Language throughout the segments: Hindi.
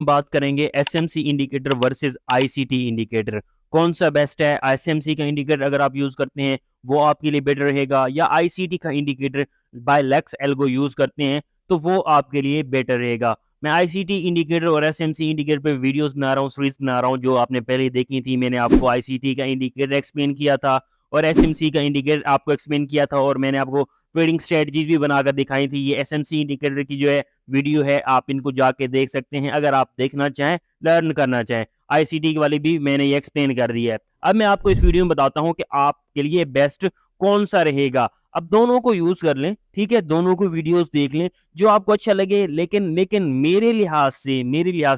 बात करेंगे SMC indicator versus ICT indicator. कौन सा बेस्ट है? एसएमसी का इंडिकेटर अगर आप यूज करते हैं वो आपके लिए बेटर रहेगा, या आईसीटी का indicator by Lux Algo use करते हैं तो वो आपके लिए बेटर रहेगा। मैं आईसीटी इंडिकेटर और एसएमसी इंडिकेटर पे वीडियोस बना रहा हूँ, सीरीज बना रहा हूँ, जो आपने पहले देखी थी। मैंने आपको आईसीटी का इंडिकेटर एक्सप्लेन किया था और एसएमसी का इंडिकेटर आपको एक्सप्लेन किया था, और मैंने आपको ट्रेडिंग स्ट्रेटजीज भी बनाकर दिखाई थी। ये एसएमसी इंडिकेटर की जो है वीडियो है, आप इनको जाके देख सकते हैं अगर आप देखना चाहें, लर्न करना चाहें। आईसीटी वाली भी मैंने ये एक्सप्लेन कर दिया है। अब मैं आपको इस वीडियो में बताता हूं कि आपके लिए बेस्ट कौन सा रहेगा। अब दोनों को यूज कर लें, ठीक है, दोनों को वीडियोस देख लें जो आपको अच्छा लगे, लेकिन लेकिन मेरे लिहाज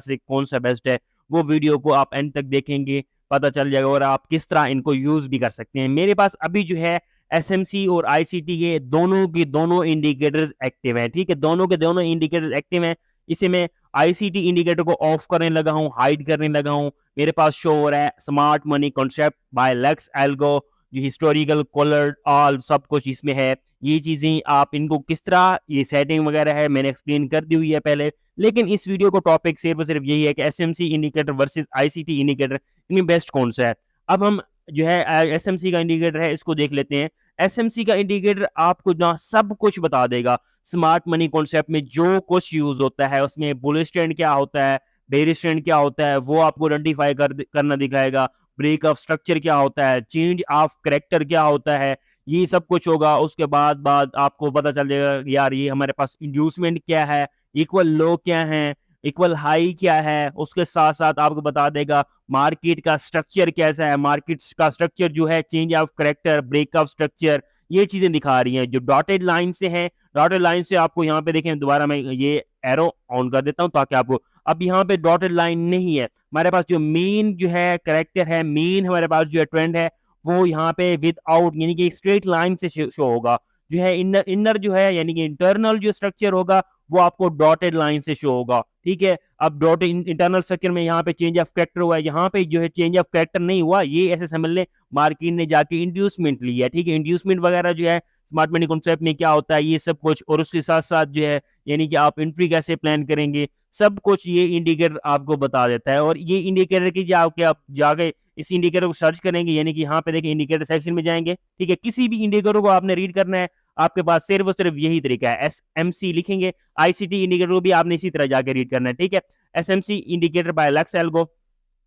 से कौन सा बेस्ट है वो वीडियो को आप एंड तक देखेंगे, पता चल जाएगा, और आप किस तरह इनको यूज भी कर सकते हैं। मेरे पास अभी जो है एसएमसी और आईसीटी के दोनों की दोनों इंडिकेटर्स एक्टिव हैं, ठीक है, दोनों के दोनों इंडिकेटर्स एक्टिव हैं। इसे मैं आईसीटी इंडिकेटर को ऑफ करने लगा हूं, हाइड करने लगा हूं। मेरे पास शो हो रहा है smart money concept by Lux Algo, जो हिस्टोरिकल कलर ऑल सब कुछ इसमें है। ये चीजें आप इनको किस तरह ये सेटिंग वगैरह है मैंने एक्सप्लेन कर दी हुई है पहले, लेकिन इस वीडियो को टॉपिक सिर्फ और सिर्फ यही है कि SMC indicator versus ICT indicator इनमें बेस्ट कौन सा है। अब हम जो है एसएमसी का इंडिकेटर है इसको देख लेते हैं। एसएमसी का इंडिकेटर आपको ना सब कुछ बता देगा। स्मार्ट मनी कॉन्सेप्ट में जो कुछ यूज होता है उसमें बुलिश ट्रेंड क्या होता है, बेरिश ट्रेंड क्या होता है, वो आपको आइडेंटिफाई करना दिखाएगा। ब्रेक ऑफ स्ट्रक्चर क्या होता है, चेंज ऑफ करेक्टर क्या होता है, ये सब कुछ होगा। उसके बाद आपको पता चल जाएगा यार ये हमारे पास इंड्यूसमेंट क्या है, इक्वल लो क्या है, इक्वल हाई क्या है। उसके साथ साथ आपको बता देगा मार्केट का स्ट्रक्चर कैसा है, मार्केट का स्ट्रक्चर जो है, change of character, break of structure, ये चीजें दिखा रही हैं जो डॉटेड लाइन से है। डॉटेड लाइन से आपको यहाँ पे देखें, दोबारा मैं ये एरो ऑन कर देता हूं ताकि आपको, अब यहाँ पे डॉटेड लाइन नहीं है हमारे पास। जो मेन जो है करेक्टर है, मेन हमारे पास जो है ट्रेंड है, वो यहाँ पे विद आउट यानी कि स्ट्रेट लाइन से शो होगा। जो है इनर जो है यानी कि इंटरनल जो स्ट्रक्चर होगा वो आपको डॉटेड लाइन से शो होगा, ठीक है। अब डॉट इंटरनल स्ट्रक्चर में यहाँ पे चेंज ऑफ कैरेक्टर हुआ है, यहाँ पे जो है चेंज ऑफ कैरेक्टर नहीं हुआ, ये ऐसे समझ ले मार्केट ने जाके इंड्यूसमेंट लिया है, ठीक है। इंड्यूसमेंट वगैरह जो है स्मार्ट मनी कॉन्सेप्ट में क्या होता है ये सब कुछ, और उसके साथ साथ जो है यानी कि आप एंट्री कैसे प्लान करेंगे, सब कुछ ये इंडिकेटर आपको बता देता है। और ये इंडिकेटर की जाके आप जाके इस इंडिकेटर को सर्च करेंगे, यानी कि यहाँ पे देखिए इंडिकेटर सेक्शन में जाएंगे, ठीक है। किसी भी इंडिकेटर को आपने रीड करना है, आपके पास सिर्फ और सिर्फ यही तरीका है, एसएमसी लिखेंगे। आईसीटी इंडिकेटर को भी आपने इसी तरह जाके रीड करना है, ठीक है। SMC indicator by Lux Algo,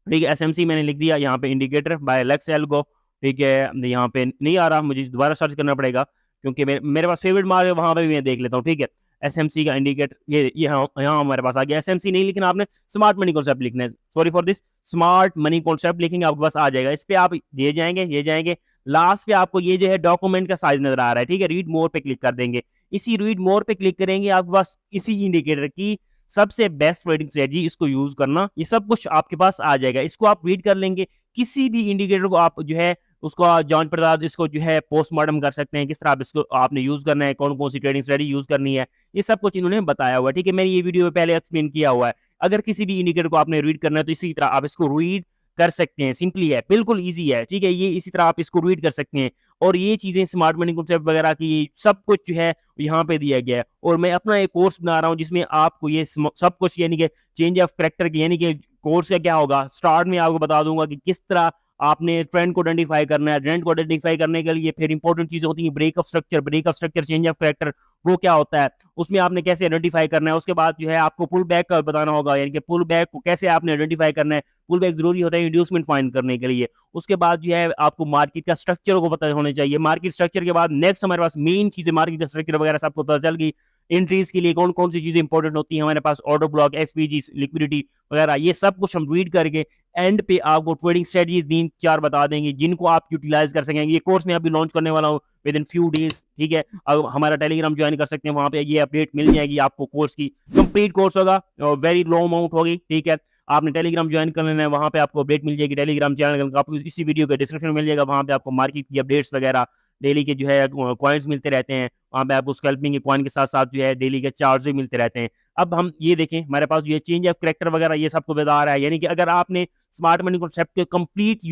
ठीक है, एसएमसी मैंने लिख दिया, यहाँ पे इंडिकेटर बाय लेक्स एल्गो, ठीक है। यहाँ पे नहीं आ रहा, मुझे दोबारा सर्च करना पड़ेगा क्योंकि मेरे पास फेवरेट मार्क है, वहां पे भी मैं देख लेता हूँ, ठीक है। एसएमसी का इंडिकेटर ये यहाँ हमारे पास आ गया। एसएमसी नहीं लिखना आपने, स्मार्ट मनी कॉन्सेप्ट लिखना है, sorry for this, smart money concept लिखेंगे आपके पास आ जाएगा। इस पे आप ये जाएंगे लास्ट पे आपको ये जो है डॉक्यूमेंट का साइज नजर आ रहा है, ठीक है। रीड मोर पे क्लिक कर देंगे। इसी रीड मोर पे क्लिक करेंगे, आपके पास इसी इंडिकेटर की सबसे बेस्ट ट्रेडिंग स्ट्रेटजी, इसको यूज करना, ये सब कुछ आपके पास आ जाएगा। इसको आप रीड कर लेंगे, किसी भी इंडिकेटर को आप जो है उसको जांच पड़ताल, इसको जो है पोस्टमार्टम कर सकते हैं, किस तरह आप इसको आपने यूज करना है, कौन कौन सी ट्रेडिंग स्ट्रेटजी यूज करनी है, ये सब कुछ इन्होंने बताया हुआ है, ठीक है। मैंने ये वीडियो में पहले एक्सप्लेन किया हुआ है। अगर किसी भी इंडिकेटर को आपने रीड करना है तो इसी तरह आप इसको रीड कर सकते हैं, सिंपली है, बिल्कुल इजी है, ठीक है। ये इसी तरह आप इसको रीड कर सकते हैं, और ये चीजें स्मार्ट मनी कॉन्सेप्ट वगैरह की सब कुछ जो है यहाँ पे दिया गया है। और मैं अपना एक कोर्स बना रहा हूँ जिसमें आपको ये सब कुछ यानी कि चेंज ऑफ करेक्टर की, यानी कि कोर्स का क्या होगा, स्टार्ट में आपको बता दूंगा कि किस तरह आपने ट्रेंड को आइडेंटिफाई करना है। ट्रेंड को आइडेंटिफाई करने के लिए फिर इंपॉर्टेंट चीजें होती हैं, break of structure, change of character, वो क्या होता है, उसमें आपने कैसे आइडेंटिफाई करना है। उसके बाद जो है आपको पुल बैक का बताना होगा, यानी कि पुल बैक को कैसे आपने आइडेंटिफाई करना है। पुल बैक जरूरी होता है इंड्यूसमेंट फाइंड करने के लिए। उसके बाद जो है आपको मार्केट का स्ट्रक्चर को पता होना चाहिए। मार्केट स्ट्रक्चर के बाद नेक्स्ट हमारे पास मेन चीजें, मार्केट का स्ट्रक्चर वगैरह सबको पता चल गई। एंट्रीज के लिए कौन कौन सी चीजें इंपॉर्टेंट होती हैं हमारे पास, ऑर्डर ब्लॉक, एफपीजी, लिक्विडिटी वगैरह, ये सब कुछ हम रीड करके एंड पे आपको ट्रेडिंग स्ट्रेटजीज 3-4 बता देंगे जिनको आप यूटिलाइज कर सकेंगे। ये कोर्स मैं अभी लॉन्च करने वाला हूँ विद इन फ्यू डेज, ठीक है। अब हमारा टेलीग्राम ज्वाइन कर सकते हैं, वहां पे ये अपडेट मिल जाएगी आपको। कोर्स की कंप्लीट कोर्स होगा, वेरी लो अमाउंट होगी, ठीक है। आपने टेलीग्राम ज्वाइन कर लेना है, वहां पे आपको अपडेट मिल जाएगी। टेलीग्राम चैनल आपको इसी वीडियो के डिस्क्रिप्शन में मिल जाएगा, वहां पे आपको मार्केट की अपडेट्स वगैरह, डेली के जो है कॉइन्स मिलते रहते हैं। वहां पे आपको स्कैल्पिंग के कॉइन के साथ साथ जो है डेली के चार्ज भी मिलते रहते हैं। अब हम ये देखें, हमारे पास जो है चेंज ऑफ करेक्टर वगैरह ये सबको बता रहा है, यानी कि अगर आपने स्मार्ट मनी कॉन्सेप्ट को कंप्लीट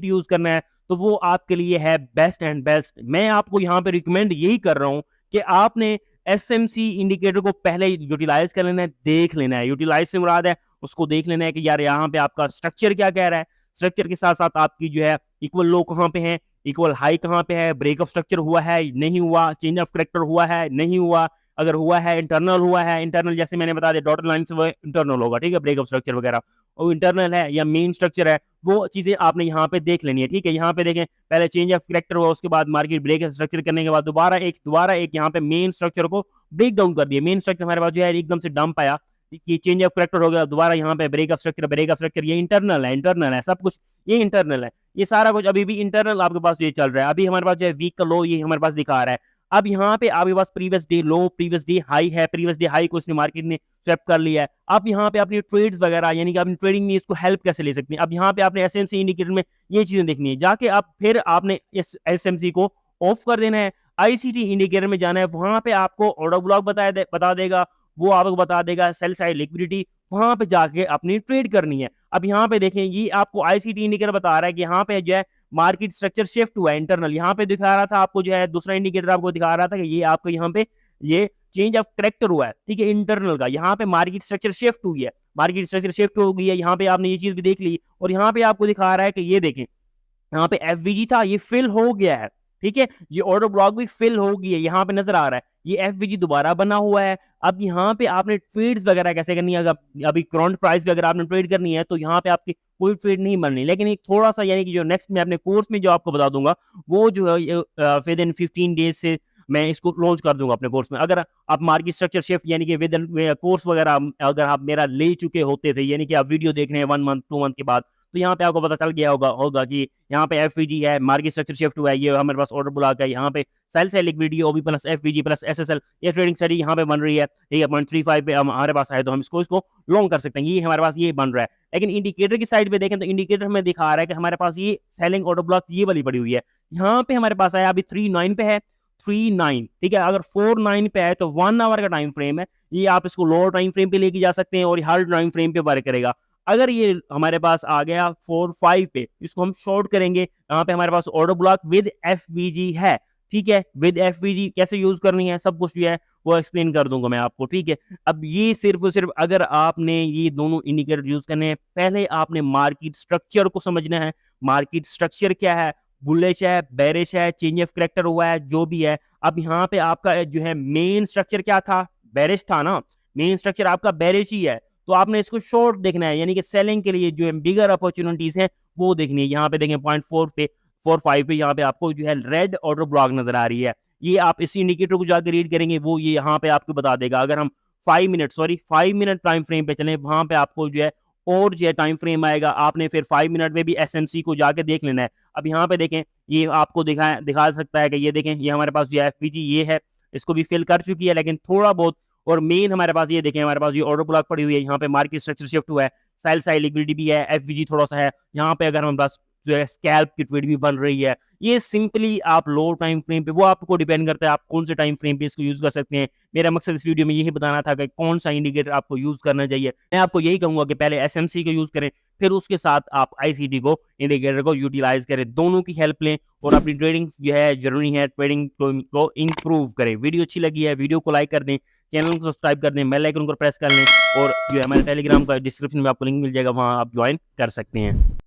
यूज करना है तो वो आपके लिए है बेस्ट एंड बेस्ट। मैं आपको यहाँ पे रिकमेंड यही कर रहा हूँ कि आपने एसएमसी इंडिकेटर को पहले यूटिलाइज कर लेना है, देख लेना है। यूटिलाइज से मुराद है उसको देख लेना है कि यार यहाँ पे आपका स्ट्रक्चर क्या कह रहा है, स्ट्रक्चर के साथ साथ आपकी जो है इक्वल लो कहाँ पे है, इक्वल हाई कहाँ पे है, ब्रेक ऑफ स्ट्रक्चर हुआ है नहीं हुआ, चेंज ऑफ करेक्टर हुआ है नहीं हुआ, अगर हुआ है इंटरनल हुआ है, इंटरनल जैसे मैंने बता दिया डॉटेड लाइन से वो इंटरनल होगा, ठीक है, ब्रेक ऑफ स्ट्रक्चर वगैरह, और इंटरनल है या मेन स्ट्रक्चर है, वो चीजें आपने यहाँ पे देख लेनी है, ठीक है। यहाँ पे देखें पहले चेंज ऑफ करेक्टर हुआ, उसके बाद मार्केट ब्रेक स्ट्रक्चर करने के बाद दोबारा एक यहाँ पे मेन स्ट्रक्चर को ब्रेक डाउन कर दिया, मेन स्ट्रक्चर हमारे पास जो है एकदम से डंप आया, कि चेंज ऑफ करेक्टर हो गया, दोबारा यहाँ पे ब्रेक ऑफ स्ट्रक्चर, ये इंटरनल है सब कुछ, ये इंटरनल है, ये सारा कुछ अभी भी इंटरनल आपके पास ये चल रहा है। अभी हमारे पास जो है वीक का लो ये हमारे पास दिखा रहा है। अब यहाँ पे आपके पास previous day low, previous day high है, प्रीवियस डे हाई को इसने मार्केट ने स्वैप कर लिया है। अब यहाँ पे अपनी ट्रेड्स वगैरह यानी कि अपनी ट्रेडिंग में इसको हेल्प कैसे ले सकते हैं, अब यहाँ पे आपने एसएमसी इंडिकेटर में ये चीजें देखनी है, जाके आप फिर आपने इस एसएमसी को ऑफ कर देना है, आईसीटी इंडिकेटर में जाना है, वहां पे आपको ऑर्डर ब्लॉक बता देगा, वो आपको बता देगा सेल साइड लिक्विडिटी, वहां पे जाके अपनी ट्रेड करनी है। अब यहाँ पे देखें ये आपको आईसीटी इंडिकेटर बता रहा है कि यहाँ पे जो है मार्केट स्ट्रक्चर शिफ्ट हुआ है इंटरनल, यहाँ पे दिखा रहा था आपको जो है दूसरा इंडिकेटर आपको दिखा रहा था कि ये आपको यहाँ पे ये चेंज ऑफ करेक्टर हुआ है, ठीक है, इंटरनल का, यहाँ पे मार्केट स्ट्रक्चर शिफ्ट हुई है, मार्केट स्ट्रक्चर शिफ्ट हो गई है, यहाँ पे आपने ये चीज भी देख ली, और यहाँ पे आपको दिखा रहा है कि ये देखें यहाँ पे एफवीजी था ये फिल हो गया है, ठीक है, ये ऑर्डर ब्लॉक भी फिल हो गई है, यहाँ पे नजर आ रहा है ये एफवीजी दोबारा बना हुआ है। अब यहाँ पे आपने ट्रेड्स वगैरह कैसे करनी है, अभी करंट प्राइस पे अगर आपने ट्रेड करनी है तो यहाँ पे आपकी कोई ट्रेड नहीं बननी, लेकिन एक थोड़ा सा यानी कि जो नेक्स्ट में अपने कोर्स में जो आपको बता दूंगा वो जो है विद इन 15 डेज से मैं इसको लॉन्च कर दूंगा अपने कोर्स में। अगर आप मार्केट स्ट्रक्चर शिफ्ट यानी कि विद इन कोर्स वगैरह अगर आप मेरा ले चुके होते थे, यानी कि आप वीडियो देख रहे हैं 1 मंथ 2 मंथ के बाद, तो यहाँ पे आपको पता चल गया होगा कि यहाँ पे एफवीजी है, मार्केट स्ट्रक्चर शिफ्ट हुआ है, ये हमारे पास ऑर्डर ब्लॉक है, यहाँ पे सेल से लिक्विडिटी ओबी प्लस एफवीजी प्लस एसएसएल ये ट्रेडिंग स्टडी यहाँ पे बन रही है, ठीक है, 0.35 पे हमारे पास है तो हम इसको लॉन्ग कर सकते हैं, ये हमारे पास ये बन रहा है। लेकिन इंडिकेटर की साइड पे देखें तो इंडिकेटर हमें दिखा रहा है कि हमारे पास ये सेलिंग ऑर्डर ब्लॉक ये वाली पड़ी हुई है, यहाँ पे हमारे पास आया अभी 39 पे है, 39, ठीक है, अगर 49 पे है तो 1 आवर का टाइम फ्रेम है, ये आप इसको लोअर टाइम फ्रेम पे लेके जा सकते हैं और हर टाइम फ्रेम पे वर्क करेगा। अगर ये हमारे पास आ गया 4-5 पे, इसको हम शॉर्ट करेंगे, यहाँ पे हमारे पास ऑर्डर ब्लॉक विद एफवीजी है, ठीक है, विद एफवीजी कैसे यूज करनी है सब कुछ जो है वो एक्सप्लेन कर दूंगा मैं आपको, ठीक है। अब ये सिर्फ और सिर्फ अगर आपने ये दोनों इंडिकेटर यूज करने हैं, पहले आपने मार्केट स्ट्रक्चर को समझना है, मार्केट स्ट्रक्चर क्या है, बुलिश है, बेरिश है, चेंज ऑफ करेक्टर हुआ है, जो भी है। अब यहाँ पे आपका जो है मेन स्ट्रक्चर क्या था, बेरिश था ना, मेन स्ट्रक्चर आपका बेरिश ही है, तो आपने इसको शॉर्ट देखना है, यानी कि सेलिंग के लिए जो है बिगर अपॉर्चुनिटीज हैं वो देखनी है। यहाँ पे देखें 0.4 पे 45 पे यहाँ पे आपको जो है रेड ऑर्डर ब्लॉक नजर आ रही है, ये आप इसी इंडिकेटर को जाकर रीड करेंगे, वो ये यहाँ पे आपको बता देगा। अगर हम 5 मिनट टाइम फ्रेम पे चले, वहां पे आपको जो है और जो है टाइम फ्रेम आएगा, आपने फिर 5 मिनट में भी एसएमसी को जाके देख लेना है। अब यहाँ पे देखें ये आपको दिखा सकता है कि ये देखें ये हमारे पास जो है एफवीजी ये है, इसको भी फिल कर चुकी है लेकिन थोड़ा बहुत, और मेन हमारे पास ये देखें हमारे पास ये ऑर्डर ब्लॉक पड़ी हुई है, यहाँ पे मार्केट स्ट्रक्चर शिफ्ट हुआ है, सेल साइड लिक्विडिटी भी है, एफवीजी थोड़ा सा है, यहाँ पे अगर हमारे पास जो है स्कैल्प की ट्रेड भी बन रही है। ये सिंपली आप लो टाइम फ्रेम पे, वो आपको डिपेंड करता है आप कौन से टाइम फ्रेम पे इसको यूज कर सकते हैं। मेरा मकसद इस वीडियो में यही बताना था कि कौन सा इंडिकेटर आपको यूज करना चाहिए। मैं आपको यही कहूंगा कि पहले एसएमसी को यूज करें, फिर उसके साथ आप आईसीटी को इंडिकेटर को यूटिलाइज करें, दोनों की हेल्प लें और अपनी ट्रेडिंग जो है जरूरी है, ट्रेडिंग को इंप्रूव करें। वीडियो अच्छी लगी है वीडियो को लाइक कर दें, चैनल को सब्सक्राइब कर दें, बेल आइकन को प्रेस कर लें, और जो है हमारे टेलीग्राम का डिस्क्रिप्शन में आपको लिंक मिल जाएगा, वहां आप ज्वाइन कर सकते हैं।